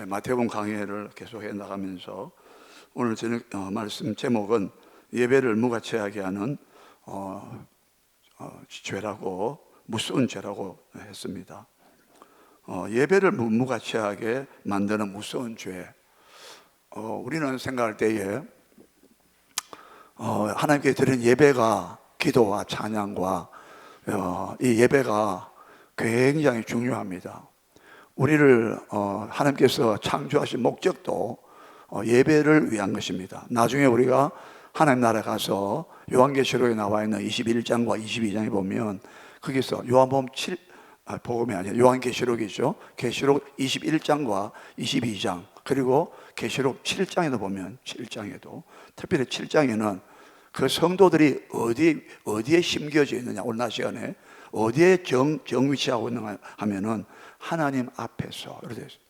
마태복음 강해를 계속해 나가면서 오늘 저녁 말씀 제목은 예배를 무가치하게 하는 죄라고, 무서운 죄라고 했습니다. 예배를 무가치하게 만드는 무서운 죄. 우리는 생각할 때에 하나님께 드린 예배가, 기도와 찬양과 이 예배가 굉장히 중요합니다. 우리를 하나님께서 창조하신 목적도 예배를 위한 것입니다. 나중에 우리가 하나님 나라에 가서 요한계시록에 나와 있는 21장과 22장에 보면 거기서 복음이 아니라 요한계시록이죠. 계시록 21장과 22장 그리고 계시록 7장에도 보면 7장에도 특별히 7장에는 그 성도들이 어디에 심겨져 있느냐, 오늘 낮 시간에 어디에 정위치하고 있느냐 하면은 하나님 앞에서 이렇게 되어 있어요.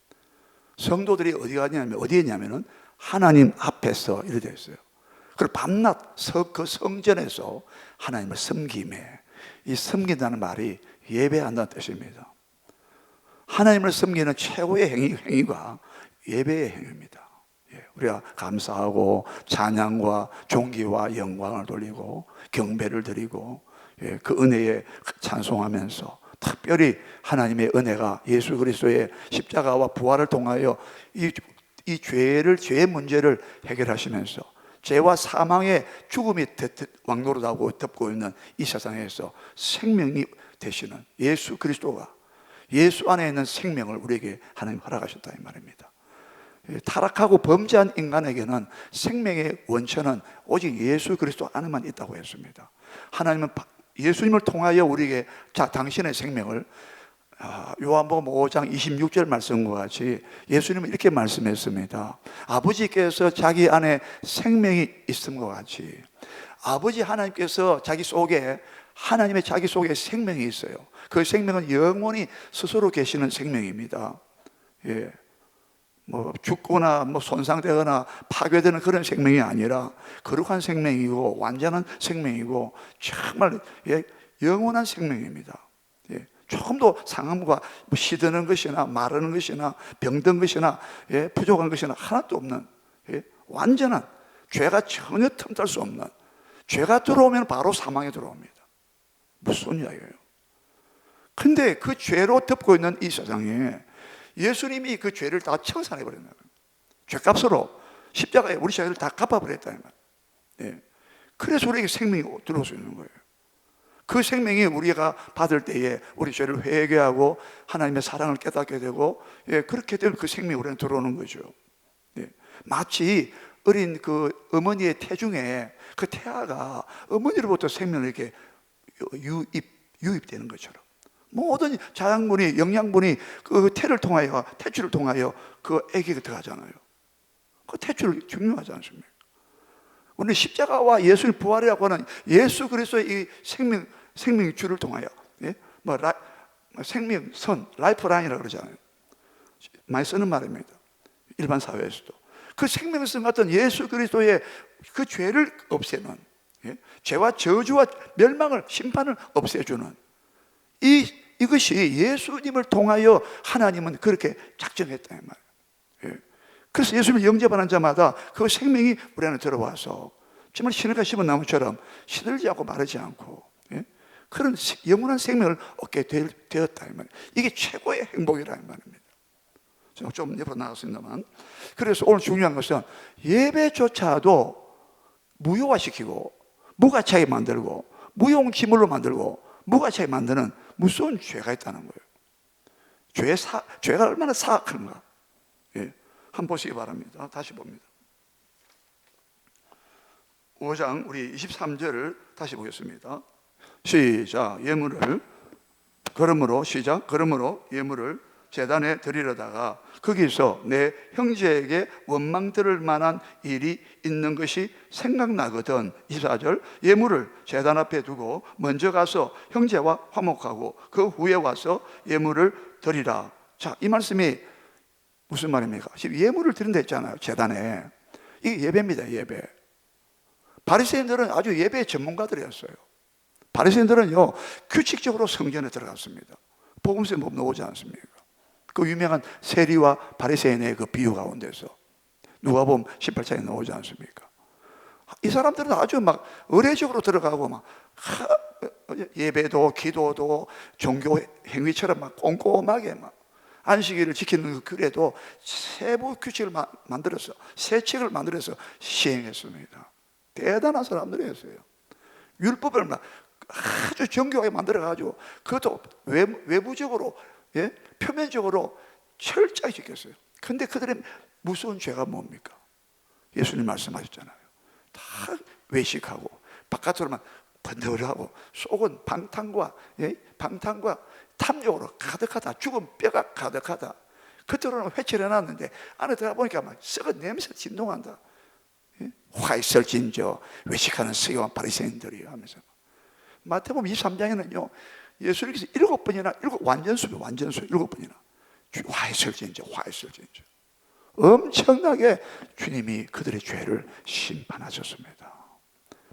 성도들이 어디에 있냐면은 하나님 앞에서 이렇게 되어 있어요. 그리고 밤낮 그 성전에서 하나님을 섬김에, 이 섬긴다는 말이 예배한다는 뜻입니다. 하나님을 섬기는 최고의 행위가 예배의 행위입니다. 우리가 감사하고 찬양과 존귀와 영광을 돌리고 경배를 드리고 그 은혜에 찬송하면서 특별히 하나님의 은혜가 예수 그리스도의 십자가와 부활을 통하여 이 죄의 문제를 해결하시면서 죄와 사망의 죽음이 왕노릇하고 덮고 있는 이 세상에서 생명이 되시는 예수 그리스도가, 예수 안에 있는 생명을 우리에게 하나님 허락하셨다 이 말입니다. 타락하고 범죄한 인간에게는 생명의 원천은 오직 예수 그리스도 안에만 있다고 했습니다. 하나님은 예수님을 통하여 우리에게 당신의 생명을, 요한복음 5장 26절 말씀과 같이 예수님은 이렇게 말씀했습니다. 아버지께서 자기 안에 생명이 있음과 같이 아버지 하나님께서 하나님의 자기 속에 생명이 있어요. 그 생명은 영원히 스스로 계시는 생명입니다. 죽거나 손상되거나 파괴되는 그런 생명이 아니라 거룩한 생명이고 완전한 생명이고 정말 영원한 생명입니다. 조금도 상함과 시드는 것이나 마르는 것이나 병든 것이나 부족한 것이나 하나도 없는 완전한, 죄가 전혀 틈탈 수 없는, 죄가 들어오면 바로 사망에 들어옵니다. 무슨 이야기예요? 근데 그 죄로 덮고 있는 이 세상에 예수님이 그 죄를 다 청산해버렸나 봐요. 죄값으로 십자가에 우리 죄를 다 갚아버렸다. 그래서 우리에게 생명이 들어올 수 있는 거예요. 그 생명이 우리가 받을 때에 우리 죄를 회개하고 하나님의 사랑을 깨닫게 되고 그렇게 되면 그 생명이 우리는 들어오는 거죠. 마치 어린 그 어머니의 태중에 그 태아가 어머니로부터 생명을 이렇게 유입되는 것처럼 모든 자양분이, 영양분이 그 태출을 통하여 그 아기가 들어가잖아요. 그 태출 중요하지 않습니까? 우리는 십자가와 예수의 부활이라고 하는 예수 그리스도의 이 생명줄을 통하여 생명선, 라이프라인이라고 그러잖아요. 많이 쓰는 말입니다. 일반 사회에서도. 그 생명선 같은 예수 그리스도의 그 죄를 없애는, 죄와 저주와 멸망을, 심판을 없애주는 이것이 예수님을 통하여 하나님은 그렇게 작정했다 이 말이에요. 그래서 예수님을 영접하는 자마다 그 생명이 우리 안에 들어와서 정말 신을가 심은 나무처럼 시들지 않고 마르지 않고 그런 영원한 생명을 얻게 되었다 이 말이에요. 이게 최고의 행복이라 이 말입니다. 제가 좀 옆으로 나갔습니다만, 그래서 오늘 중요한 것은 예배조차도 무효화시키고 무가치하게 만들고 무용지물로 만들고 무가치하게 만드는 무서운 죄가 있다는 거예요. 죄가 얼마나 사악한가. 한번 보시기 바랍니다. 다시 봅니다. 5장 우리 23절을 다시 보겠습니다. 시작. 그러므로 예물을 제단에 드리려다가 거기서 내 형제에게 원망 들을 만한 일이 있는 것이 생각나거든. 24절. 예물을 제단 앞에 두고 먼저 가서 형제와 화목하고 그 후에 와서 예물을 드리라. 자, 이 말씀이 무슨 말입니까? 지금 예물을 드린다 했잖아요. 제단에. 이게 예배입니다. 예배. 바리새인들은 아주 예배의 전문가들이었어요. 바리새인들은요 규칙적으로 성전에 들어갔습니다. 복음서에 나오지 않습니까? 그 유명한 세리와 바리새인의 그 비유 가운데서 누가복음 18장에 나오지 않습니까? 이 사람들은 아주 막 의례적으로 들어가고 막 예배도 기도도 종교 행위처럼 막 꼼꼼하게 막 안식일을 지키는 그 규례도 세부 규칙을 만들어서 새 책을 만들어서 시행했습니다. 대단한 사람들이었어요. 율법을 막 아주 정교하게 만들어가지고 그것도 외부적으로, 예? 표면적으로 철저히 지켰어요. 근데 그들의 무서운 죄가 뭡니까? 예수님 말씀하셨잖아요. 다 외식하고 바깥으로만 번들하고 속은 방탕과, 예? 방탕과 탐욕으로 가득하다. 죽은 뼈가 가득하다. 겉으로는 회칠해 놨는데 안에 들어가 보니까 막 썩은 냄새가 진동한다. 예? 화 있을 진저 외식하는 서기관 바리새인들이요 하면서. 마태복음 23장에는요 예수님께서 7번이나 완전수요 7번이나 화 있을 진저 화 있을 진저 엄청나게 주님이 그들의 죄를 심판하셨습니다.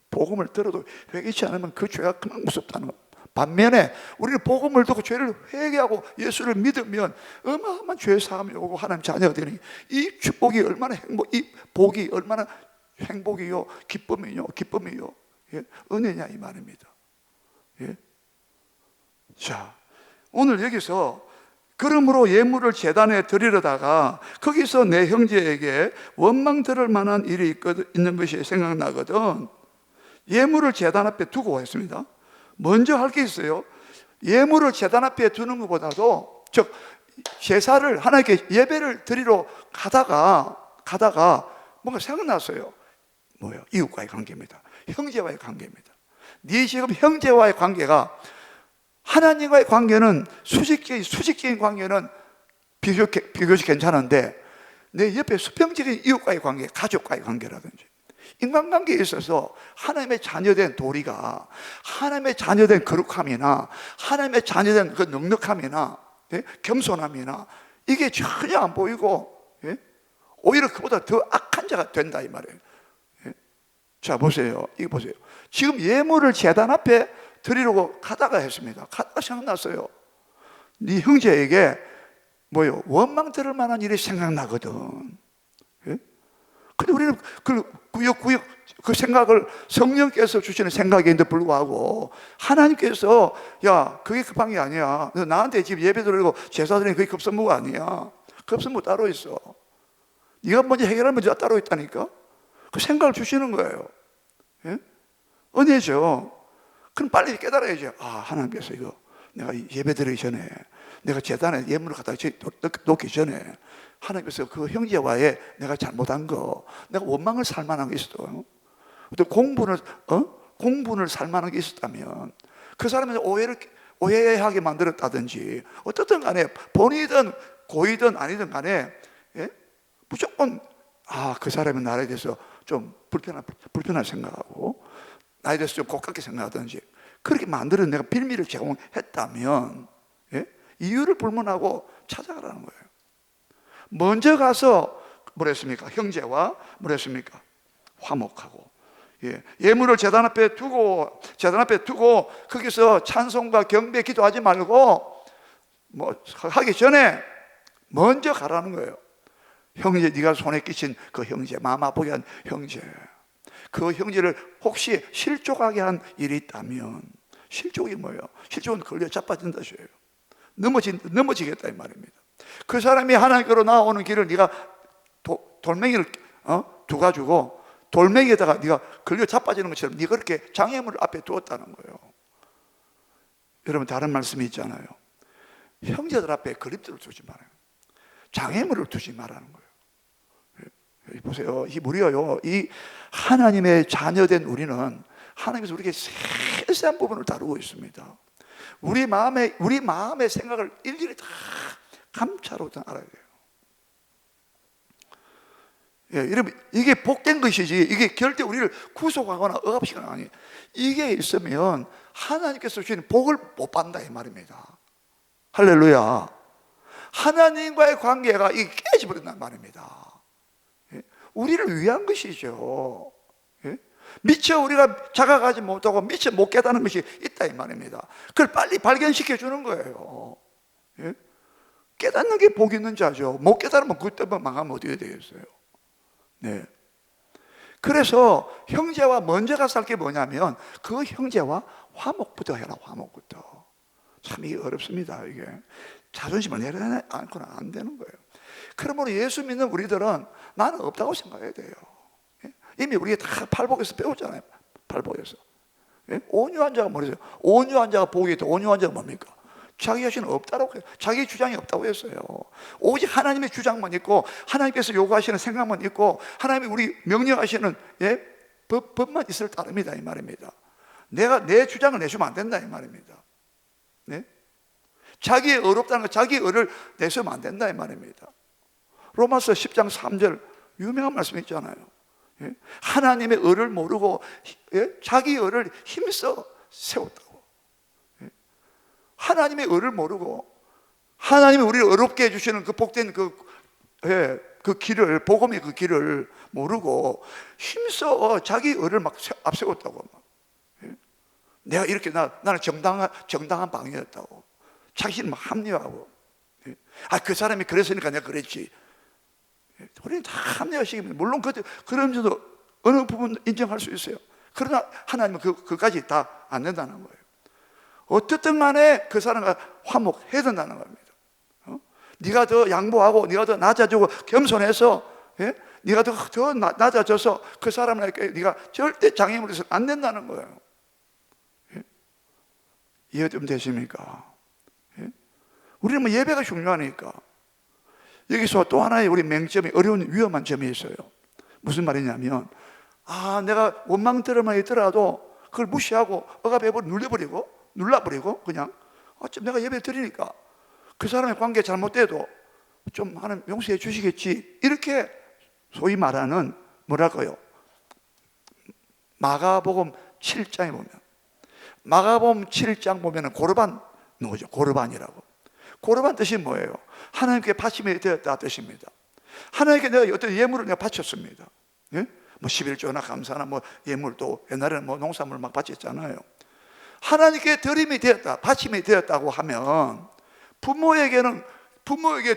복음을 들어도 회개치 않으면 그 죄가 그만 무섭다는 것. 반면에 우리는 복음을 듣고 죄를 회개하고 예수를 믿으면 어마어마한 죄 사함이 오고 하나님 자녀가 되니 이 축복이 얼마나 이 복이 얼마나 행복이요 기쁨이요 예? 은혜냐 이 말입니다. 예? 자, 오늘 여기서 그러므로 예물을 제단에 드리려다가 거기서 내 형제에게 원망 들을 만한 일이 있는 것이 생각나거든. 예물을 제단 앞에 두고 했습니다. 먼저 할 게 있어요. 예물을 제단 앞에 두는 것보다도, 즉 제사를 하나님께 예배를 드리러 가다가 뭔가 생각났어요. 뭐예요? 이웃과의 관계입니다. 형제와의 관계입니다. 네 지금 형제와의 관계가 하나님과의 관계는 수직적인 관계는 비교적 괜찮은데 내 옆에 수평적인 이웃과의 관계, 가족과의 관계라든지 인간관계에 있어서 하나님의 자녀된 도리가 하나님의 자녀된 거룩함이나 하나님의 자녀된 그 넉넉함이나, 예? 겸손함이나 이게 전혀 안 보이고, 예? 오히려 그보다 더 악한 자가 된다 이 말이에요. 예? 자 보세요. 이거 보세요. 지금 예물을 제단 앞에 드리려고 가다가 했습니다. 가다가 생각났어요. 네 형제에게 뭐요? 원망 들을 만한 일이 생각나거든. 예? 근데 우리는 구역 그 생각을 성령께서 주시는 생각인데 불구하고 하나님께서 야 그게 급한 게 아니야. 너 나한테 지금 예배 드리고 제사 드리는 그게 급선무가 아니야. 급선무 따로 있어. 네가 먼저 해결할 문제가 따로 있다니까. 그 생각을 주시는 거예요. 예? 은혜죠. 그럼 빨리 깨달아야죠. 아 하나님께서 이거 내가 예배 드리기 전에 내가 제단에 예물을 갖다 놓기 전에 하나님께서 그 형제와의 내가 잘못한 거, 내가 원망을 살 만한 게 있어도, 또 공분을 살 만한 게 있었다면 그 사람이 오해하게 만들었다든지 어떻든 간에 본이든 고이든 아니든 간에, 예? 무조건 그 사람은 나에 대해서 좀 불편한 생각하고 나에 대해서 좀 고깝게 생각하든지 그렇게 만드는 내가 빌미를 제공했다면, 예? 이유를 불문하고 찾아가라는 거예요. 먼저 가서 뭐랬습니까? 형제와 뭐랬습니까? 화목하고, 예. 예물을 제단 앞에 두고 거기서 찬송과 경배 기도하지 말고 뭐 하기 전에 먼저 가라는 거예요. 형제, 네가 손에 끼친 그 형제, 마음 아프게 한 형제, 그 형제를 혹시 실족하게 한 일이 있다면, 실족이 뭐예요? 실족은 걸려 자빠진다 소리예요. 넘어지겠다 이 말입니다. 그 사람이 하나님께로 나오는 길을 네가 돌멩이를 두가지고 돌멩이에다가 네가 걸려 자빠지는 것처럼 네가 그렇게 장애물을 앞에 두었다는 거예요. 여러분 다른 말씀이 있잖아요. 형제들 앞에 그림들을 두지 말아요. 장애물을 두지 말라는 거예요. 보세요. 이 무려요. 이 하나님의 자녀된 우리는 하나님께서 우리에게 세세한 부분을 다루고 있습니다. 우리 마음의 생각을 일일이 다 감찰하고 알아야 돼요. 예, 여러분 이게 복된 것이지 이게 절대 우리를 구속하거나 억압시키는 거 아니에요. 이게 있으면 하나님께서 주시는 복을 못 받는다 이 말입니다. 할렐루야. 하나님과의 관계가 이게 깨져버린단 말입니다. 예? 우리를 위한 것이죠. 예? 미처 우리가 자각하지 못하고 미처 못 깨닫는 것이 있다 이 말입니다. 그걸 빨리 발견시켜 주는 거예요. 예? 깨닫는 게 복 있는 자죠. 못 깨달으면 그때만 망하면 어떻게 되겠어요? 네. 그래서 형제와 먼저 가서 할 게 뭐냐면 그 형제와 화목부터 해라. 화목부터. 참 이게 어렵습니다. 이게 자존심을 내려놓고는 안 되는 거예요. 그러므로 예수 믿는 우리들은 나는 없다고 생각해야 돼요. 이미 우리가 다 팔복에서 배웠잖아요. 팔복에서. 온유한 자가 뭐랬어요? 온유한 자가 복이 있다. 온유한 자가 뭡니까? 자기 자신은 없다라고 해요. 자기 주장이 없다고 했어요. 오직 하나님의 주장만 있고 하나님께서 요구하시는 생각만 있고 하나님이 우리 명령하시는 법만 있을 따름이다 이 말입니다. 내가 내 주장을 내주면 안 된다 이 말입니다. 네? 자기의 의롭다는 거, 자기의 의를 내세우면 안 된다 이 말입니다. 로마서 10장 3절 유명한 말씀이 있잖아요. 하나님의 의를 모르고 자기 의를 힘써 세웠다고. 하나님의 의를 모르고 하나님이 우리를 의롭게 해주시는 그 복된 그 길을, 복음의 그 길을 모르고 힘써 자기 의를 막 앞세웠다고. 내가 이렇게 나는 정당한 방향이었다고. 자신을 막 합리화하고. 그 사람이 그랬으니까 내가 그랬지. 우리는 다 합리화시킵니다. 물론 그런 점도 어느 부분 인정할 수 있어요. 그러나 하나님은 그까지 다 안 된다는 거예요. 어떻든 간에 그 사람과 화목해야 된다는 겁니다. 네가 더 양보하고 네가 더 낮아지고 겸손해서 네가 더 낮아져서 그 사람에게 네가 절대 장애물이 있어서는 안 된다는 거예요. 이해 좀 되십니까? 우리는 뭐 예배가 중요하니까. 여기서 또 하나의 우리 맹점이 어려운 위험한 점이 있어요. 무슨 말이냐면 내가 원망들만 있더라도 그걸 무시하고 억압해버리고 눌러버리고 그냥 좀 내가 예배 드리니까 그 사람의 관계 잘못돼도 좀 하나님 용서해 주시겠지 이렇게 소위 말하는 뭐랄까요? 마가복음 7장에 보면 마가복음 7장 보면은 고르반 나오죠. 고르반이라고. 고르반 뜻이 뭐예요? 하나님께 바침이 되었다 뜻입니다. 하나님께 내가 어떤 예물을 내가 바쳤습니다. 예? 뭐 11조나 감사나 뭐 예물도 옛날에는 뭐 농산물 막 바쳤잖아요. 하나님께 드림이 되었다, 바침이 되었다고 하면 부모에게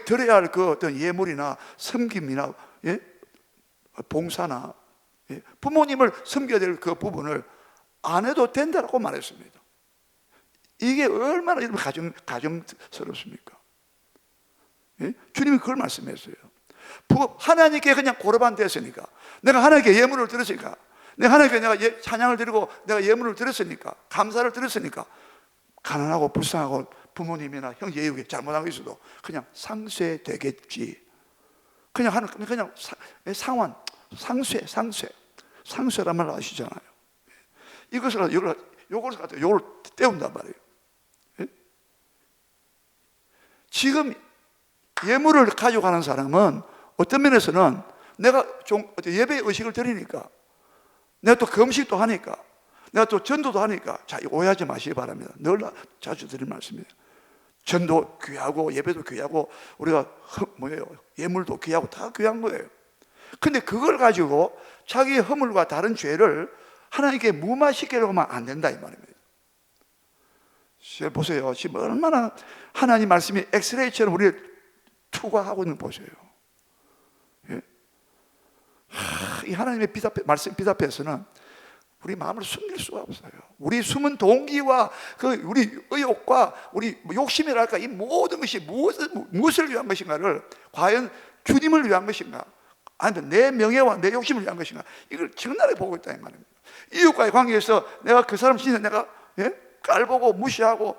드려야 할 그 어떤 예물이나 섬김이나 봉사나 부모님을 섬겨야 될 그 부분을 안 해도 된다고 말했습니다. 이게 얼마나 가정스럽습니까? 주님이 그걸 말씀했어요. 하나님께 그냥 고르반 됐으니까, 내가 하나님께 예물을 드렸으니까, 내가 하나님께 내가 찬양을 드리고 내가 예물을 드렸으니까, 감사를 드렸으니까, 가난하고 불쌍하고 부모님이나 형제 이웃이 잘못한 게 있어도 그냥 상쇄되겠지. 그냥 상환, 상쇄란 말 아시잖아요. 요걸 갖다 요걸 때운단 말이에요. 지금 예물을 가져가는 사람은 어떤 면에서는 내가 예배 의식을 드리니까, 내가 또 금식도 하니까, 내가 또 전도도 하니까, 자, 오해하지 마시기 바랍니다. 늘 자주 드릴 말씀이에요. 전도 귀하고 예배도 귀하고 우리가 예물도 귀하고 다 귀한 거예요. 근데 그걸 가지고 자기의 허물과 다른 죄를 하나님께 무마시키려고 하면 안 된다 이 말입니다. 보세요. 지금 얼마나 하나님 말씀이 엑스레이처럼 우리를 투과하고 있는 거 보세요. 이 하나님의 말씀 비답에서는 우리 마음을 숨길 수가 없어요. 우리 숨은 동기와 우리 의욕과 우리 욕심이랄까, 이 모든 것이 무엇을 위한 것인가를, 과연 주님을 위한 것인가, 아니면 내 명예와 내 욕심을 위한 것인가, 이걸 적나라하게 보고 있다 이 말입니다. 이웃과의 관계에서 내가 그 사람 진짜 내가 깔보고 무시하고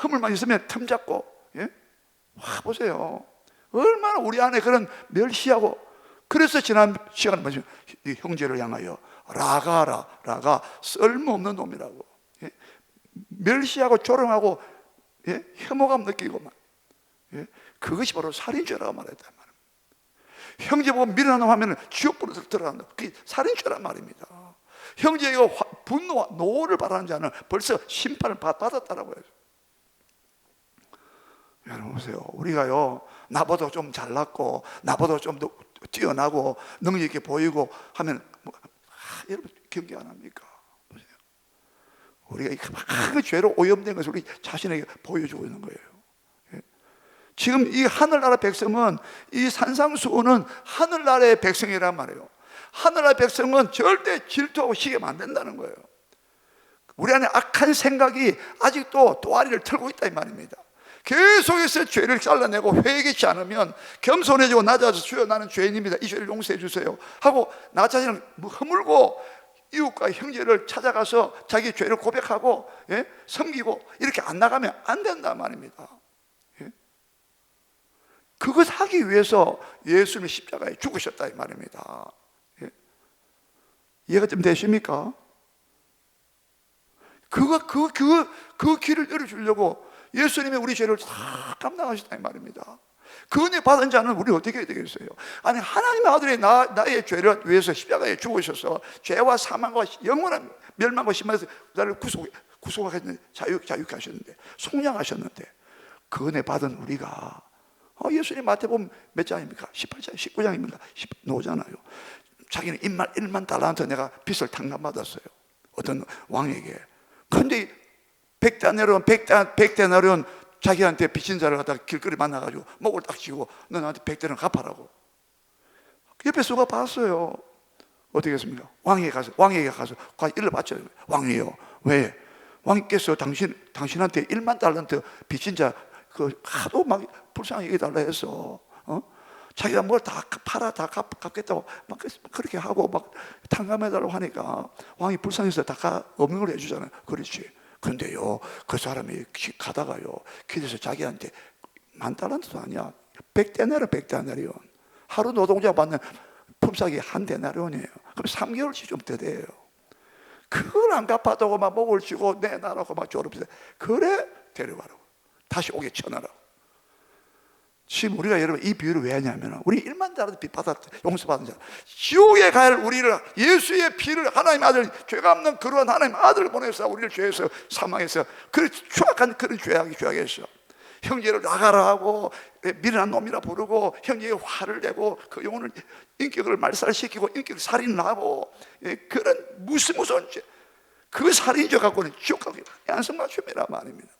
허물만 있으면 틈잡고 보세요. 얼마나 우리 안에 그런 멸시하고. 그래서 지난 시간에 뭐죠? 형제를 향하여 라가 쓸모없는 놈이라고 멸시하고 조롱하고 혐오감 느끼고만, 그것이 바로 살인죄라고 말했단 말입니다. 형제 보고 미련한 놈 하면 지옥불로 들어간다. 그게 살인죄란 말입니다. 형제가 분노와 노를 바라는 자는 벌써 심판을 받았다라고 해요. 여러분 보세요. 우리가요, 나보다 좀 잘났고 나보다 좀 더 뛰어나고 능력 있게 보이고 하면 여러분 경계 안 합니까? 보세요. 우리가 그 죄로 오염된 것을 우리 자신에게 보여주고 있는 거예요. 지금 이 하늘나라 백성은, 이 산상수훈은 하늘나라의 백성이란 말이에요. 하늘나라 백성은 절대 질투하고 시기면 안 된다는 거예요. 우리 안에 악한 생각이 아직도 또아리를 틀고 있다 이 말입니다. 계속해서 죄를 잘라내고 회개치 않으면 겸손해지고 낮아져서 주여 나는 죄인입니다, 이 죄를 용서해 주세요 하고 나 자신을 허물고 이웃과 형제를 찾아가서 자기 죄를 고백하고, 예? 섬기고 이렇게 안 나가면 안 된단 말입니다. 예? 그것 하기 위해서 예수님이 십자가에 죽으셨다 이 말입니다. 예? 이해가 좀 되십니까? 그 길을 열어주려고 예수님이 우리 죄를 다 감당하셨다 이 말입니다. 그 은혜 받은 자는 우리 어떻게 해야 되겠어요? 아니 하나님의 아들이 나의 죄를 위해서 십자가에 죽으셔서 죄와 사망과 영원한 멸망과 심판에서 나를 구속하셨는데, 자유케 하셨는데, 속량하셨는데, 그 은혜 받은 우리가 예수님 마태복음 몇 장입니까? 18장, 19장입니까? 나오잖아요. 자기는 1만 달란트 내가 빚을 탕감받았어요, 어떤 왕에게. 그런데 백데나리온 자기한테 빚진 자를 갖다가 길거리 만나가지고 목을 딱 쥐고 너 나한테 100데나리온 갚아라고. 옆에 수가 봤어요. 어떻게 했습니까? 왕에게 가서 일러 바쳐요. 왕이요, 왜? 왕께서 당신한테 1만 달란트 빚진 자 하도 막 불쌍히 여기달라 해서 자기가 뭘 다 팔아 다 갚겠다고 막 그렇게 하고 막 탕감해달라고 하니까 왕이 불쌍해서 다 없는 걸 해주잖아요. 그렇지. 근데요, 그 사람이 가다가요, 길에서 자기한테 10,000달란트도 아니야, 100데나리온 하루 노동자 받는 품삯이 1데나리온이에요. 그럼 3개월치 좀 더 돼요. 그걸 안 갚았다고 막 목을 쥐고 내놔라고 막 졸업해. 그래 데려가라고, 다시 오게 쳐놔라고. 지금 우리가 여러분 이 비유를 왜 하냐면, 우리 1만 달란트 빚 받았다, 용서받은 자, 지옥에 갈 우리를 예수의 피를, 하나님 아들, 죄가 없는 그러한 하나님 아들을 보내서 우리를 죄에서 사망해서 그 추악한 그런 죄악이 했어. 형제를 나가라 하고 미련한 놈이라 부르고 형제의 화를 내고 그 영혼을, 인격을 말살시키고 인격 살인하고, 그런 무서운 죄, 그 살인죄 갖고는 지옥 가기 양성맞춤이란 말입니다.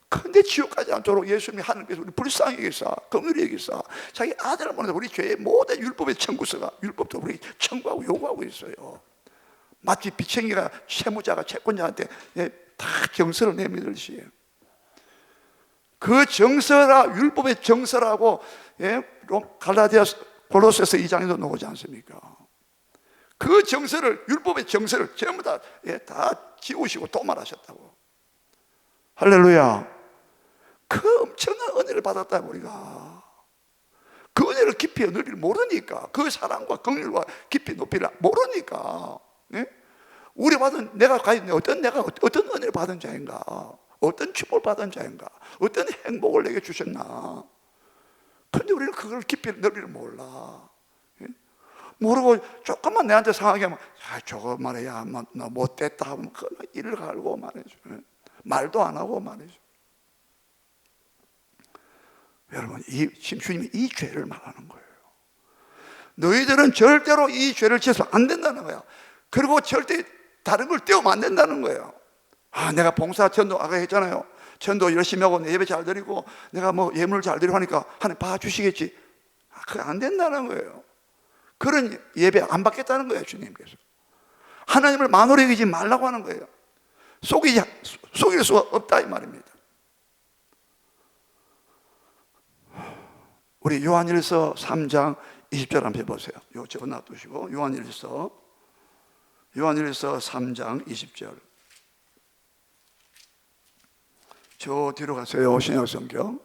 근데 지옥 가지 않도록 예수님이 하나님께서 우리 불쌍히 여기사, 긍휼히 여기사 자기 아들을 보내서 우리 죄의 모든 율법의 청구서가, 율법도 우리 청구하고 요구하고 있어요. 마치 비청이가 채무자가 채권자한테 다 정서를 내밀듯이, 그 정서라, 율법의 정서라고 골로새서 2장에도 나오지 않습니까? 그 정서를, 율법의 정서를 전부 다 지우시고 도말하셨다고. 할렐루야. 그 엄청난 은혜를 받았다. 우리가 그 은혜를 깊이 넓이를 모르니까, 그 사랑과 긍휼과 깊이 높이를 모르니까, 우리 받은, 내가 가진 어떤 은혜를 받은 자인가, 어떤 축복을 받은 자인가, 어떤 행복을 내게 주셨나. 그런데 우리는 그걸 깊이 넓이를 몰라. 모르고 조금만 내한테 상하게 하면, 저거 말이야, 나 못됐다 하면 이를 갈고 말이죠. 말도 안 하고 말이죠. 여러분, 지금 주님이 이 죄를 말하는 거예요. 너희들은 절대로 이 죄를 지어서 안 된다는 거야. 그리고 절대 다른 걸 떼우면 안 된다는 거예요. 내가 봉사 전도 아까 했잖아요. 전도 열심히 하고 내 예배 잘 드리고 내가 뭐 예물을 잘 드리고 하니까 하나님 봐주시겠지. 그게 안 된다는 거예요. 그런 예배 안 받겠다는 거예요. 주님께서 하나님을 만으로 여기지 말라고 하는 거예요. 속일 수가 없다 이 말입니다. 우리 요한일서 3장 20절 한번 해보세요. 이거 적어 놔두시고, 요한일서 3장 20절. 저 뒤로 가세요. 신약성경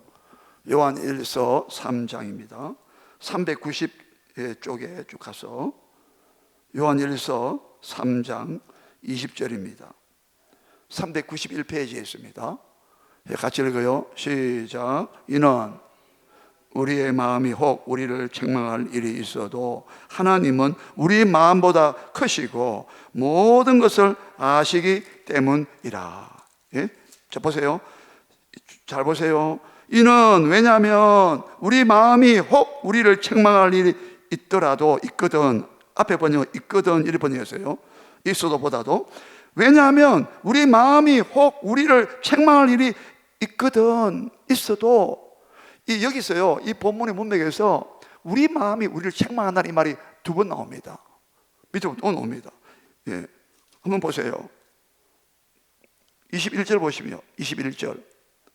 요한일서 3장입니다 390쪽에 쭉 가서 요한일서 3장 20절입니다 391페이지에 있습니다. 같이 읽어요. 시작. 이는 우리의 마음이 혹 우리를 책망할 일이 있어도 하나님은 우리 마음보다 크시고 모든 것을 아시기 때문이라. 자 보세요. 잘 보세요. 이는 왜냐하면 우리 마음이 혹 우리를 책망할 일이 있거든. 앞에 번역 있거든 이렇게 번역했어요. 있어도 보다도. 왜냐하면 우리 마음이 혹 우리를 책망할 일이 있어도 여기서요, 이 본문의 문맥에서 우리 마음이 우리를 책망한다는 이 말이 두 번 나옵니다. 밑으로 또 나옵니다. 예. 한번 보세요. 21절 보시면, 21절.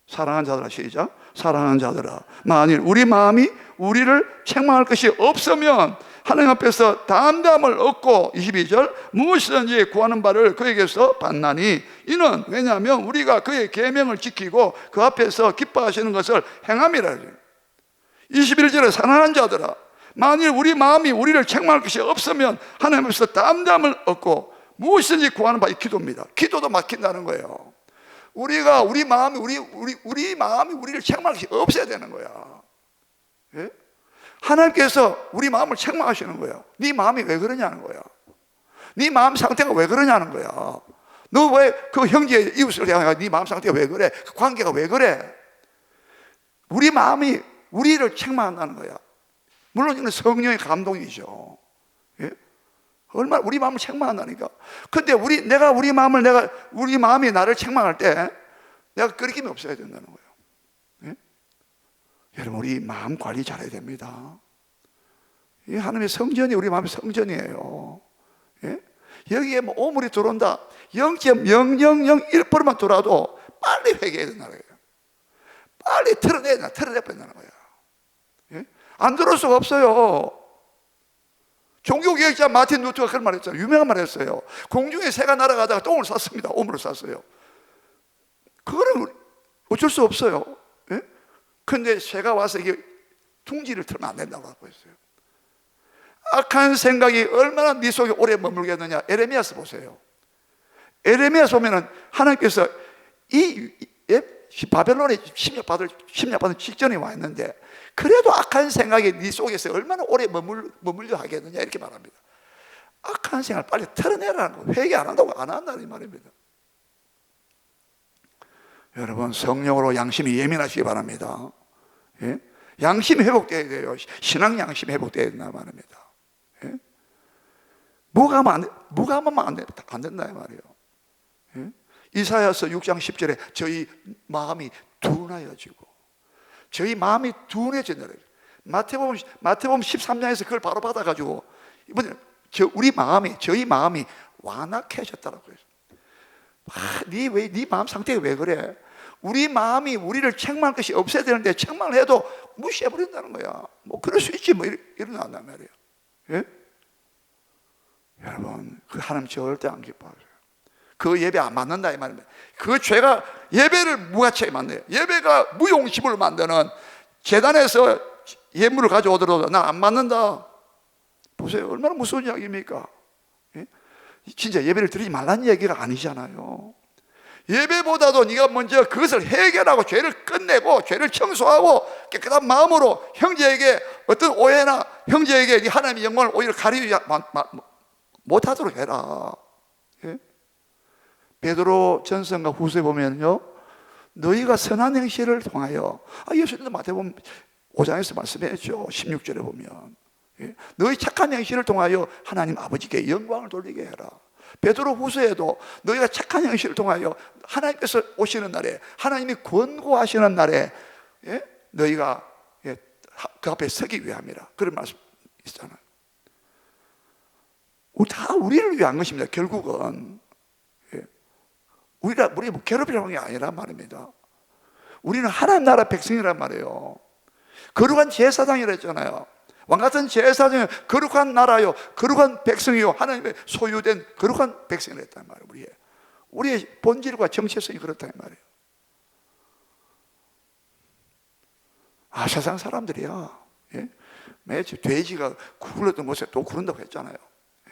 사랑하는 자들아, 시작. 사랑하는 자들아, 만일 우리 마음이 우리를 책망할 것이 없으면 하나님 앞에서 담담을 얻고, 22절, 무엇이든지 구하는 바를 그에게서 받나니, 이는 왜냐하면 우리가 그의 계명을 지키고 그 앞에서 기뻐하시는 것을 행함이라. 21절에 사랑하는 자들아, 만일 우리 마음이 우리를 책망할 것이 없으면 하나님 앞에서 담담을 얻고 무엇이든지 구하는 바, 이 기도입니다. 기도도 막힌다는 거예요. 우리 마음이 우리를 책망할 것이 없어야 되는 거야. 예? 하나님께서 우리 마음을 책망하시는 거야. 네 마음이 왜 그러냐는 거야. 네 마음 상태가 왜 그러냐는 거야. 너 왜 그 형제 이웃을 향해 네 마음 상태가 왜 그래? 그 관계가 왜 그래? 우리 마음이 우리를 책망한다는 거야. 물론 이건 성령의 감동이죠. 예? 얼마나 우리 마음을 책망한다니까. 근데 우리 마음이 나를 책망할 때 내가 끄리낌이 없어야 된다는 거예요. 예? 여러분, 우리 마음 관리 잘해야 됩니다. 이 하나님의 성전이 우리 마음의 성전이에요. 예? 여기에 뭐 오물이 들어온다 0.0001%만 들어와도 빨리 회개해야 된다는 거예요. 빨리 털어내버린다는 거예요. 예? 안 들어올 수가 없어요. 종교개혁자 마틴 루터가 그런 말 했잖아요. 유명한 말 했어요. 공중에 새가 날아가다가 똥을 쌌습니다. 오물을 쌌어요. 그거는 어쩔 수 없어요. 예? 근데 새가 와서 이게 둥지를 틀면 안 된다고 하고 있어요. 악한 생각이 얼마나 네 속에 오래 머물겠느냐. 에레미야서 보세요. 에레미야서 보면은 하나님께서 바벨론에 침략받은 직전에 와 있는데, 그래도 악한 생각이 네 속에서 얼마나 오래 머물려 하겠느냐, 이렇게 말합니다. 악한 생각을 빨리 털어내라는 거예요. 회개 안 한다고 안 한다는 이 말입니다. 여러분, 성령으로 양심이 예민하시기 바랍니다. 예? 양심이 회복돼야 돼요. 신앙 양심이 회복돼야 된다는 말입니다. 예? 뭐가 하면 안 된다 이 말이에요. 예? 이사야서 6장 10절에 저희 마음이 둔하여지고, 저희 마음이 둔해진다. 마태복음 13장에서 그걸 바로 받아가지고 이번에 저희 마음이 완악해졌다라고 해요. 네 마음 상태가 왜 그래? 우리 마음이 우리를 책망할 것이 없어야 되는데 책망을 해도 무시해버린다는 거야. 뭐 그럴 수 있지, 뭐 이런단 말이에요. 예? 여러분, 그 하나님 절대 안 기뻐하세요. 그 예배 안 맞는다 이 말입니다. 그 죄가 예배를 무가치하게 만들어요. 예배가 무용지물을 만드는, 재단에서 예물을 가져오더라도 난 안 맞는다. 보세요, 얼마나 무서운 이야기입니까? 예? 진짜 예배를 드리지 말라는 얘기가 아니잖아요. 예배보다도 네가 먼저 그것을 해결하고 죄를 끝내고 죄를 청소하고 깨끗한 마음으로 형제에게 어떤 오해나 형제에게 하나님의 영광을 오히려 가리지 못하도록 해라. 예? 베드로 전서인가 후서에 보면요, 너희가 선한 행실을 통하여, 예수님도 마태복음 5장에서 말씀했죠. 16절에 보면, 예? 너희 착한 행실을 통하여 하나님 아버지께 영광을 돌리게 해라. 베드로 후서에도 너희가 착한 행실을 통하여 하나님께서 오시는 날에, 하나님이 권고하시는 날에, 예? 너희가 그 앞에 서기 위함이라, 그런 말씀 있잖아요. 다 우리를 위한 것입니다. 결국은 우리가 뭐 괴롭히라는 게 아니란 말입니다. 우리는 하나님 나라 백성이란 말이에요. 거룩한 제사장이라 했잖아요. 왕같은 제사장이 거룩한 나라요, 거룩한 백성이요, 하나님의 소유된 거룩한 백성이라 했단 말이에요. 우리의 본질과 정체성이 그렇다는 말이에요. 세상 사람들이야, 예? 매주 돼지가 굴렀던 곳에 또 구른다고 했잖아요.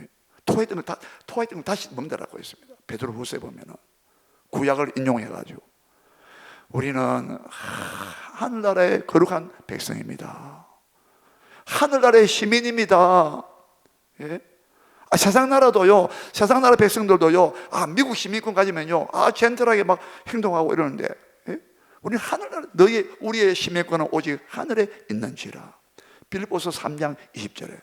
예? 토했던 걸 다시 먹는다라고 했습니다. 베드로 후서에 보면은 구약을 인용해가지고, 우리는 하늘나라의 거룩한 백성입니다. 하늘나라의 시민입니다. 예? 세상 나라도요, 세상 나라 백성들도요, 미국 시민권 가지면요, 젠틀하게 막 행동하고 이러는데, 예? 우리는 하늘나라, 우리의 시민권은 오직 하늘에 있는지라. 빌립보서 3장 20절에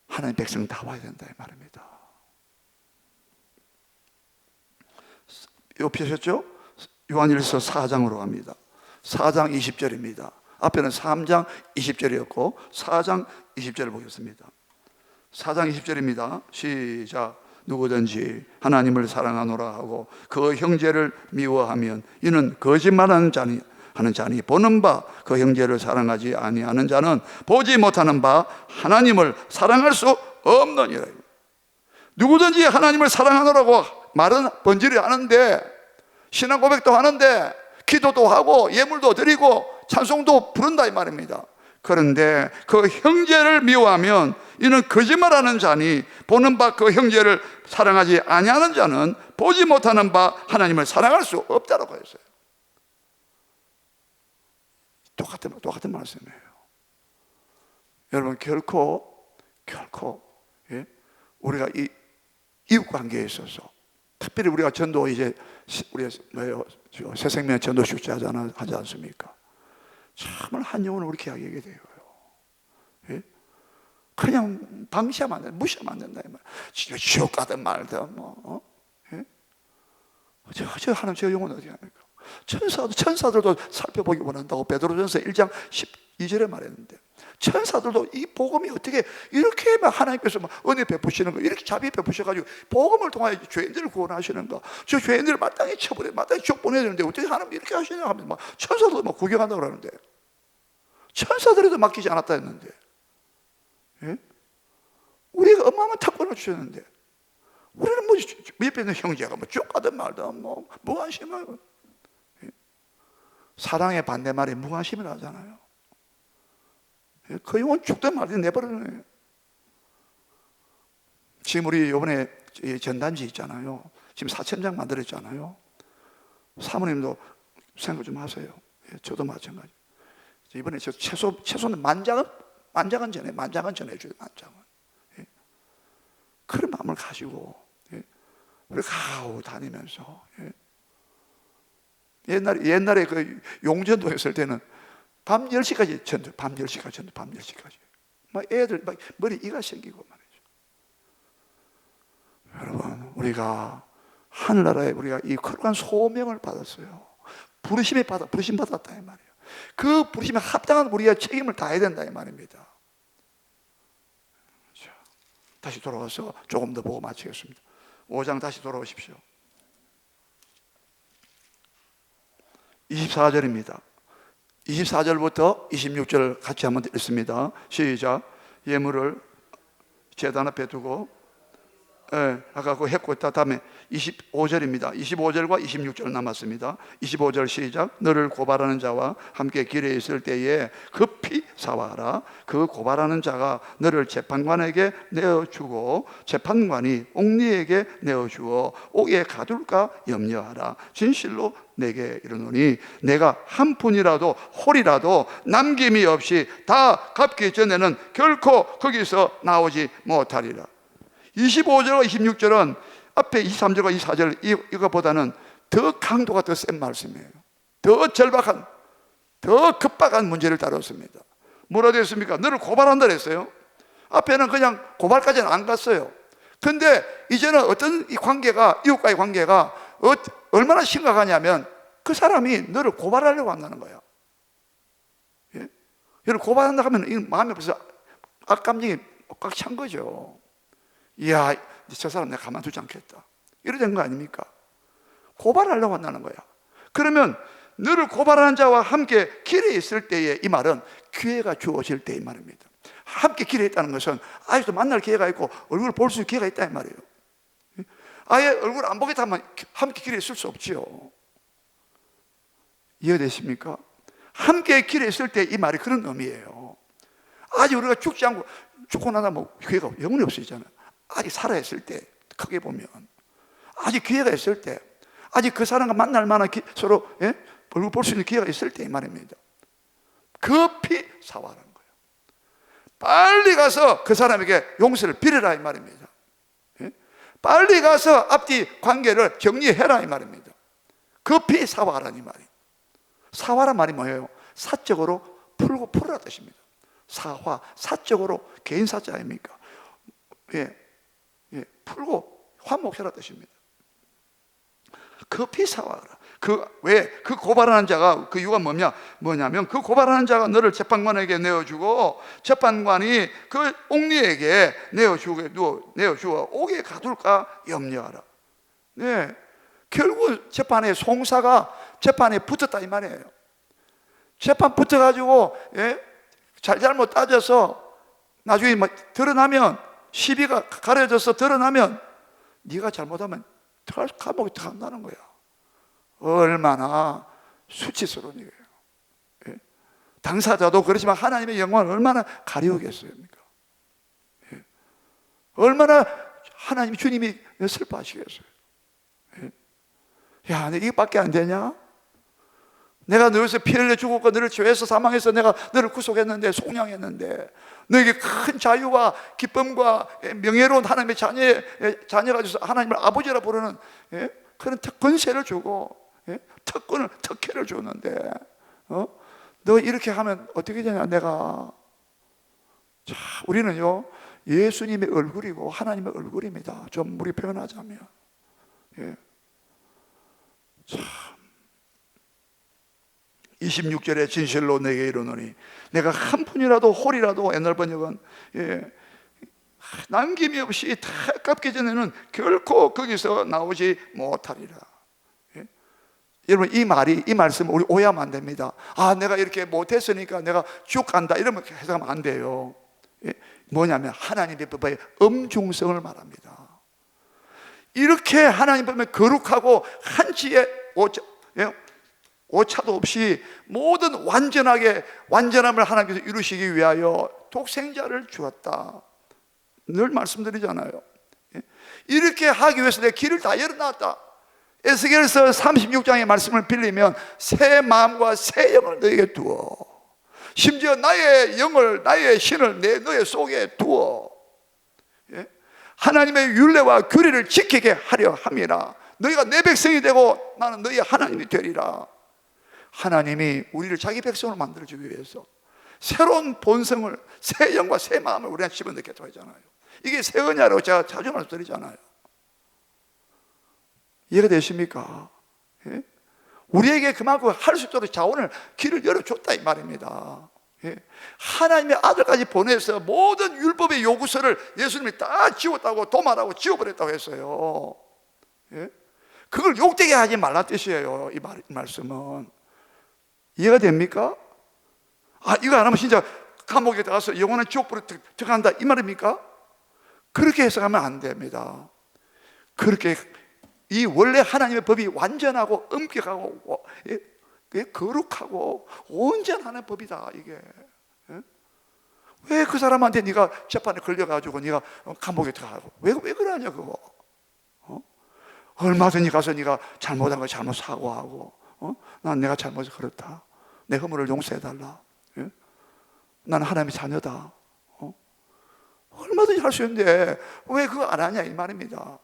하나님 백성 다 와야 된다 이 말입니다. 요 피하셨죠? 요한일서 4장으로 갑니다. 4장 20절입니다. 앞에는 3장 20절이었고 4장 20절을 보겠습니다. 4장 20절입니다. 시작. 누구든지 하나님을 사랑하노라 하고 그 형제를 미워하면 이는 거짓말하는 자니 보는 바 그 형제를 사랑하지 아니하는 자는 보지 못하는 바 하나님을 사랑할 수 없느니라. 누구든지 하나님을 사랑하노라고 말은 번지르 하는데, 신앙 고백도 하는데, 기도도 하고 예물도 드리고 찬송도 부른다 이 말입니다. 그런데 그 형제를 미워하면 이는 거짓말하는 자니 보는 바 그 형제를 사랑하지 아니하는 자는 보지 못하는 바 하나님을 사랑할 수 없다라고 했어요. 똑같은 말씀이에요. 여러분, 결코 예? 우리가 이 이웃 관계에 있어서, 특별히 우리가 전도 이제 우리가 새생명 전도 축제 하지 않습니까? 정말 한 영혼을 그렇게 하게 돼요. 예? 그냥 방치하면 안 된다, 무시하면 안 된다 이 말. 지옥 가든 말든 예? 저 하나님 제 영혼 어디 합니까? 천사들도 살펴보기 원한다고 베드로전서 1장 12절에 말했는데, 천사들도 이 복음이 어떻게 이렇게 하나님께서 은혜 베푸시는 거, 이렇게 자비 베푸셔가지고 복음을 통하여 죄인들을 구원하시는가, 저 죄인들을 마땅히 쳐버려, 마땅히 지옥 보내야 되는데 어떻게 하나님 이렇게 하시냐 하면서 천사들도 구경한다고 그러는데, 천사들에도 맡기지 않았다 했는데, 예? 우리가 어마어마한 특권을 주셨는데 우리는 옆에 있는 형제가 쭉 가든 말든 무관심하고, 예? 사랑의 반대말이 무관심이라잖아요. 그 영혼 죽든 말든 내버려요. 지금 우리 이번에 전단지 있잖아요. 지금 4,000장 만들었잖아요. 사모님도 생각 좀 하세요. 저도 마찬가지. 이번에 저 최소는 만장은 전해줘요. 만장은. 그런 마음을 가지고 우리 가고 다니면서, 옛날에 그 용전도 했을 때는 밤 10시까지 전도, 밤 10시까지. 애들 머리 이가 생기고 말이죠. 여러분, 우리가 하늘나라에 우리가 이 거룩한 소명을 받았어요. 부르심 받았다 이 말이에요. 그 부르심에 합당한 우리가 책임을 다해야 된다 이 말입니다. 자, 다시 돌아와서 조금 더 보고 마치겠습니다. 5장 다시 돌아오십시오. 24절입니다. 24절부터 26절 같이 한번 읽습니다. 시작. 예물을 제단 앞에 두고, 아까 그 했고 있다. 다음에 25절입니다. 25절과 26절 남았습니다. 25절 시작. 너를 고발하는 자와 함께 길에 있을 때에 급히 사와라. 그 고발하는 자가 너를 재판관에게 내어주고 재판관이 옥리에게 내어주어 옥에 가둘까 염려하라. 진실로 내게 이르노니 내가 한 푼이라도 홀이라도 남김이 없이 다 갚기 전에는 결코 거기서 나오지 못하리라. 25절과 26절은 앞에 23절과 24절 이거보다는 더 강도가 더 센 말씀이에요. 더 절박한, 더 급박한 문제를 다뤘습니다. 뭐라 됐습니까? 너를 고발한다 그랬어요. 앞에는 그냥 고발까지는 안 갔어요. 근데 이제는 어떤 이 관계가, 이웃과의 관계가 얼마나 심각하냐면 그 사람이 너를 고발하려고 한다는 거야. 예? 너를 고발한다 하면 이 마음에 벌써 악감정이 꽉 찬 거죠. 이야, 저 사람 내가 가만두지 않겠다, 이래 된 거 아닙니까? 고발하려고 한다는 거야. 그러면 너를 고발하는 자와 함께 길에 있을 때에, 이 말은 기회가 주어질 때 이 말입니다. 함께 길에 있다는 것은 아직도 만날 기회가 있고 얼굴을 볼 수 있는 기회가 있다 이 말이에요. 아예 얼굴 안 보겠다 하면 함께 길에 있을 수 없지요. 이해되십니까? 함께 길에 있을 때 이 말이 그런 의미예요. 아직 우리가 죽지 않고, 죽고 나다 기회가 영원히 없어지잖아요. 아직 살아있을 때, 크게 보면 아직 기회가 있을 때, 아직 그 사람과 만날 만한 서로 얼굴 볼 수 있는 기회가 있을 때 이 말입니다. 급히 사와라는 거예요. 빨리 가서 그 사람에게 용서를 빌어라 이 말입니다. 빨리 가서 앞뒤 관계를 정리해라 이 말입니다. 급히 사와라는 이 말이. 사와란 말이 뭐예요? 사적으로 풀어라 뜻입니다. 사화, 사적으로 개인 사자 아닙니까? 풀고 화목해라 뜻입니다. 급히 사와라. 그 고발하는 자가, 그 이유가 뭐냐면 그 고발하는 자가 너를 재판관에게 내어주고 재판관이 그 옥리에게 내어주어 옥에 가둘까 염려하라. 네, 결국 재판에 송사가 재판에 붙었다 이 말이에요. 재판 붙어가지고 잘못 따져서 나중에 드러나면, 시비가 가려져서 드러나면 네가 잘못하면 감옥에 들어간다는 거야. 얼마나 수치스러운 일이에요. 당사자도 그렇지만 하나님의 영광을 얼마나 가리우겠어요. 얼마나 하나님 주님이 슬퍼하시겠어요. 야, 이거밖에 안 되냐? 내가 너에서 피 흘려 죽었고 너를 죄에서 사망해서 내가 너를 구속했는데, 속량했는데, 너에게 큰 자유와 기쁨과 명예로운 하나님의 자녀가 돼서 하나님을 아버지라 부르는 그런 권세를 주고 특혜를 주는데 너 이렇게 하면 어떻게 되냐? 내가 자, 우리는요 예수님의 얼굴이고 하나님의 얼굴입니다. 좀 우리 표현하자면 참 26절에 진실로 내게 이르노니 내가 한 푼이라도 홀이라도, 옛날 번역은 남김이 없이 다 갚기 전에는 결코 거기서 나오지 못하리라. 여러분 이 말씀 우리 오해하면 안 됩니다. 아, 내가 이렇게 못했으니까 내가 쭉 간다 이러면 해석하면 안 돼요. 뭐냐면 하나님의 법의 엄중성을 말합니다. 이렇게 하나님 법에 거룩하고 한치의 오차도 없이 모든 완전함을 하나님께서 이루시기 위하여 독생자를 주었다. 늘 말씀드리잖아요. 이렇게 하기 위해서 내 길을 다 열어놨다. 에스겔서 36장의 말씀을 빌리면 새 마음과 새 영을 너에게 두어, 심지어 나의 영을, 나의 신을 너의 속에 두어 하나님의 율례와 규례를 지키게 하려 함이라. 너희가 내 백성이 되고 나는 너희 하나님이 되리라. 하나님이 우리를 자기 백성으로 만들어주기 위해서 새로운 본성을, 새 영과 새 마음을 우리한테 집어넣겠다고 하잖아요. 이게 새 언약이라고 제가 자주 말씀드리잖아요. 이해가 되십니까? 우리에게 그만큼 할 수 있도록 자원을, 길을 열어줬다 이 말입니다. 하나님의 아들까지 보내서 모든 율법의 요구서를 예수님이 다 지웠다고, 도말하고 지워버렸다고 했어요. 그걸 욕되게 하지 말란 뜻이에요. 이 말씀은 이해가 됩니까? 아, 이거 안 하면 진짜 감옥에 들어가서 영원한 지옥불에 들어간다 이 말입니까? 그렇게 해석하면 안 됩니다. 그렇게 이 원래 하나님의 법이 완전하고 엄격하고 거룩하고 온전한 법이다 이게. 왜 그 사람한테 네가 재판에 걸려가지고 네가 감옥에 들어가고 왜 그러냐 그거? 얼마든지 가서 네가 잘못한 거 잘못 사과하고 난 내가 잘못해서 그렇다, 내 허물을 용서해달라, 나는 하나님의 자녀다, 얼마든지 할 수 있는데 왜 그거 안 하냐 이 말입니다.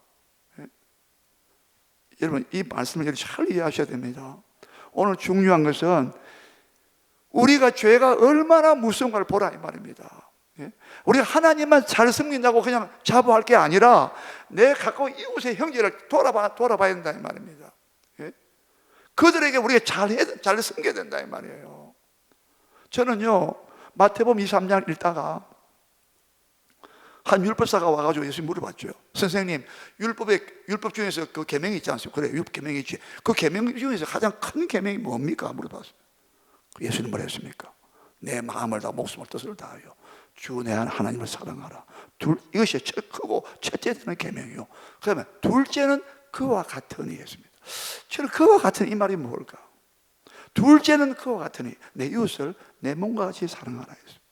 여러분 이 말씀을 잘 이해하셔야 됩니다. 오늘 중요한 것은 우리가 죄가 얼마나 무서운가를 보라 이 말입니다. 우리가 하나님만 잘 섬긴다고 그냥 자부할 게 아니라 내 가까운 이웃의 형제를 돌아봐야 된다 이 말입니다. 그들에게 우리가 잘 섬겨야 된다 이 말이에요. 저는요 마태복음 23장 읽다가 한 율법사가 와가지고 예수님 물어봤죠. 선생님, 율법 중에서 그 계명이 있지 않습니까? 그래, 율법 계명이 있지. 그 계명 중에서 가장 큰 계명이 뭡니까? 물어봤어요. 예수님 뭐라 했습니까? 내 마음을 다, 목숨을, 뜻을 다하여 주 내 하나님을 사랑하라. 이것이 크고 첫째 되는 계명이요. 그러면 둘째는 그와 같으니 했습니다. 저는 그와 같은 이 말이 뭘까? 둘째는 그와 같으니 내 이웃을 내 몸과 같이 사랑하라 했습니다.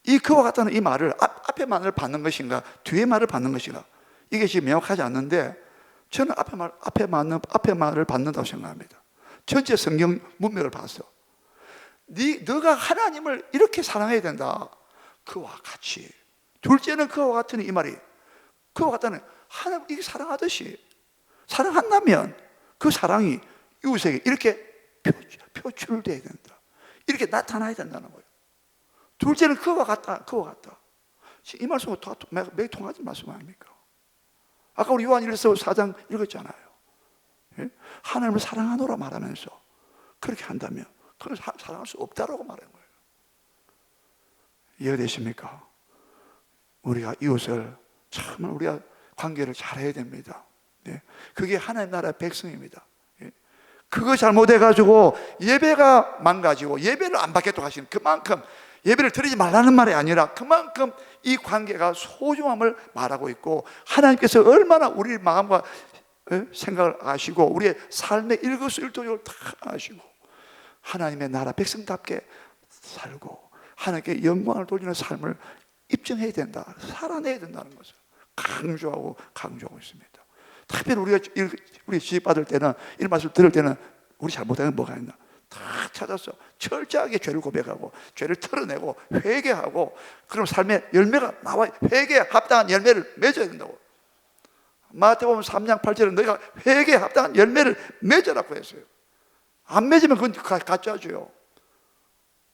이 그와 같다는 이 말을 앞에 말을 받는 것인가 뒤에 말을 받는 것인가 이게 지금 명확하지 않는데 저는 앞에 말을 받는다고 생각합니다. 전체 성경 문맥을 봐서 너가 하나님을 이렇게 사랑해야 된다. 그와 같이. 둘째는 그와 같으니 이 말이 그와 같다는 하나님 이게 사랑하듯이 사랑한다면 그 사랑이 이웃에게 이렇게 표출돼야 된다. 이렇게 나타나야 된다는 거예요. 둘째는 그와 같다. 이 말씀은 매일 통하지 말씀 아닙니까? 아까 우리 요한일서 4장 읽었잖아요. 예? 하나님을 사랑하노라 말하면서 그렇게 한다면 그건 사랑할 수 없다라고 말하는 거예요. 이해되십니까? 우리가 이웃을 정말 우리가 관계를 잘해야 됩니다. 예? 그게 하나님 나라의 백성입니다. 예? 그거 잘못해가지고 예배가 망가지고 예배를 안 받겠다고 하시는, 그만큼 예배를 드리지 말라는 말이 아니라 그만큼 이 관계가 소중함을 말하고 있고, 하나님께서 얼마나 우리 마음과 생각을 아시고 우리의 삶의 일거수일투족을 다 아시고 하나님의 나라 백성답게 살고 하나님께 영광을 돌리는 삶을 입증해야 된다, 살아내야 된다는 것을 강조하고 있습니다. 특별히 우리가 우리 지식받을 때는, 이런 말씀을 들을 때는 우리 잘못한 건 뭐가 있나 다 찾아서 철저하게 죄를 고백하고 죄를 털어내고 회개하고, 그럼 삶의 열매가 나와. 회개에 합당한 열매를 맺어야 된다고. 마태복음 3장 8절에 너희가 회개에 합당한 열매를 맺으라고 했어요. 안 맺으면 그건 가짜죠.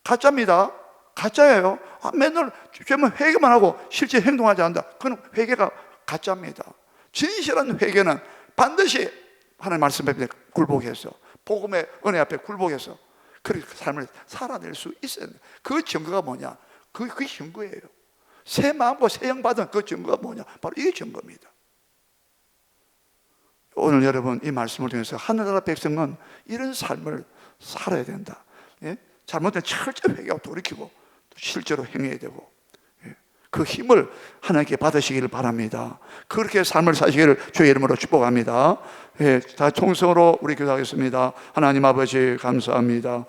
가짜입니다. 가짜예요. 맨날 죄만 회개만 하고 실제 행동하지 않는다, 그건 회개가 가짜입니다. 진실한 회개는 반드시 하나님 말씀 앞에 굴복해서, 복음의 은혜 앞에 굴복해서 그렇게 삶을 살아낼 수 있어야 된다. 그 증거가 뭐냐? 그게 증거예요. 새 마음과 새 영 받은 그 증거가 뭐냐? 바로 이게 증거입니다. 오늘 여러분 이 말씀을 통해서 하늘나라 백성은 이런 삶을 살아야 된다. 예? 잘못된 철저히 회개하고 돌이키고 실제로 행해야 되고, 그 힘을 하나님께 받으시기를 바랍니다. 그렇게 삶을 사시기를 주의 이름으로 축복합니다. 다 총성으로 우리 기도하겠습니다. 하나님 아버지 감사합니다.